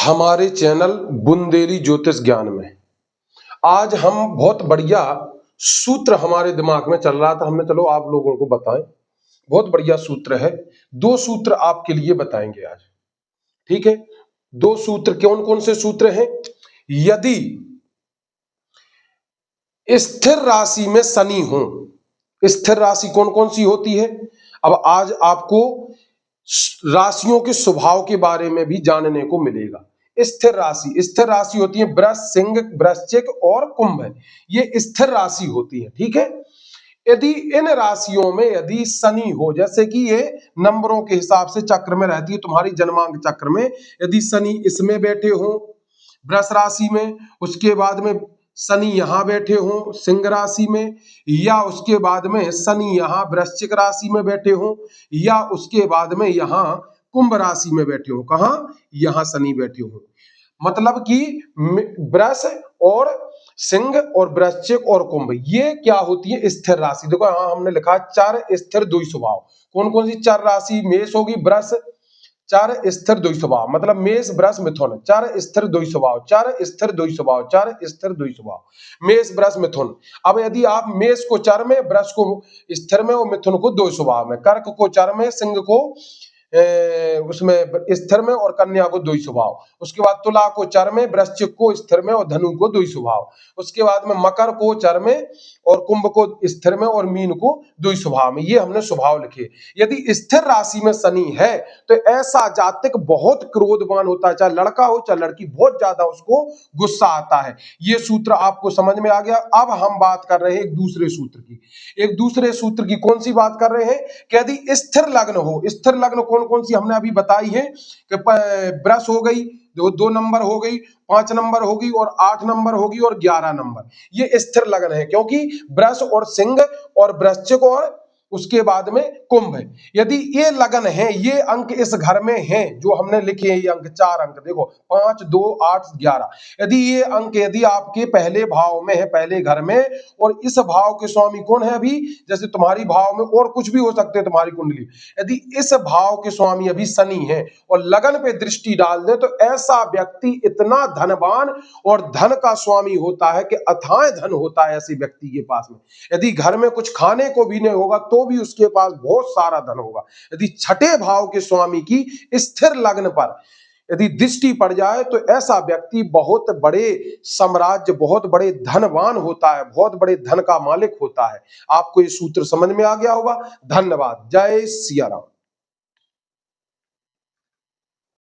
हमारे चैनल बुंदेली ज्योतिष ज्ञान में आज हम बहुत बढ़िया सूत्र हमारे दिमाग में चल रहा था। हमने चलो आप लोगों को बताएं। बहुत बढ़िया सूत्र है। दो सूत्र आपके लिए बताएंगे आज। ठीक है, दो सूत्र कौन कौन से सूत्र हैं? यदि स्थिर राशि में शनि हो, स्थिर राशि कौन कौन सी होती है? अब आज आपको राशियों के स्वभाव के बारे में भी जानने को मिलेगा। स्थिर राशि होती है वृष, सिंह, वृश्चिक और कुंभ। ये स्थिर राशि होती है। ठीक है, यदि इन राशियों में यदि शनि हो, जैसे कि ये नंबरों के हिसाब से चक्र में रहती है, तुम्हारी जन्मांक चक्र में यदि शनि इसमें बैठे हो वृष राशि में, उसके बाद में शनि यहां बैठे हो सिंह राशि में, या उसके बाद में शनि यहां वृश्चिक राशि में बैठे हो, या उसके बाद में यहां कुंभ राशि में बैठे हो। कहां? यहां शनि बैठे हो। मतलब कि वृष और सिंह और वृश्चिक और कुंभ ये क्या होती है? स्थिर राशि। देखो यहां हमने लिखा चार स्थिर द्वि स्वभाव। कौन कौन सी चार राशि? मेष होगी, वृष, चार स्थिर द्वि स्वभाव, मतलब मेष, वृष, मिथुन, चार स्थिर द्वि स्वभाव, चार स्थिर द्वि स्वभाव, चार स्थिर द्वि स्वभाव, मेष, वृष, मिथुन। अब यदि आप मेष को चर में, वृष को स्थिर में और मिथुन को द्वि स्वभाव में, कर्क को चर में, सिंह को उसमें स्थिर में और कन्या को द्वि स्वभाव, उसके बाद तुला को चर में, वृश्चिक को स्थिर में और धनु को द्वि स्वभाव, उसके बाद में मकर को चर में और कुंभ को स्थिर में और मीन को द्वि स्वभाव में। ये हमने स्वभाव लिखे। यदि स्थिर राशि में शनि है तो ऐसा जातक बहुत क्रोधवान होता है, चाहे लड़का हो चाहे लड़की, बहुत ज्यादा उसको गुस्सा आता है। ये सूत्र आपको समझ में आ गया। अब हम बात कर रहे हैं एक दूसरे सूत्र की। एक दूसरे सूत्र की कौन सी बात कर रहे हैं कि यदि स्थिर लग्न हो, स्थिर लग्न कौन कौन सी हमने अभी बताई है कि वृष हो गई, दो नंबर हो गई, 5 नंबर होगी और 8 नंबर होगी और 11 नंबर, ये स्थिर लग्न है। क्योंकि वृष और सिंह और वृश्चिक और उसके बाद में कुंभ है। यदि ये लगन है, ये अंक इस घर में हैं जो हमने लिखे हैं, ये अंक 4 अंक देखो 5, 2, 8, 11, यदि ये अंक यदि आपके पहले भाव में है, पहले घर में, और इस भाव के स्वामी कौन है? अभी जैसे तुम्हारी भाव में और कुछ भी हो सकते हैं तुम्हारी कुंडली, यदि इस भाव के स्वामी अभी शनि है और लगन पे दृष्टि डाल दे तो ऐसा व्यक्ति इतना धनवान और धन का स्वामी होता है कि अथाह धन होता है ऐसे व्यक्ति के पास में। यदि घर में कुछ खाने को भी नहीं होगा तो भी उसके पास बहुत सारा धन होगा। यदि छठे भाव के स्वामी की स्थिर लग्न पर यदि दृष्टि पड़ जाए तो ऐसा व्यक्ति बहुत बड़े साम्राज्य, बहुत बड़े धनवान होता है, बहुत बड़े धन का मालिक होता है। आपको ये सूत्र समझ में आ गया होगा। धन्यवाद। जय सिया राम।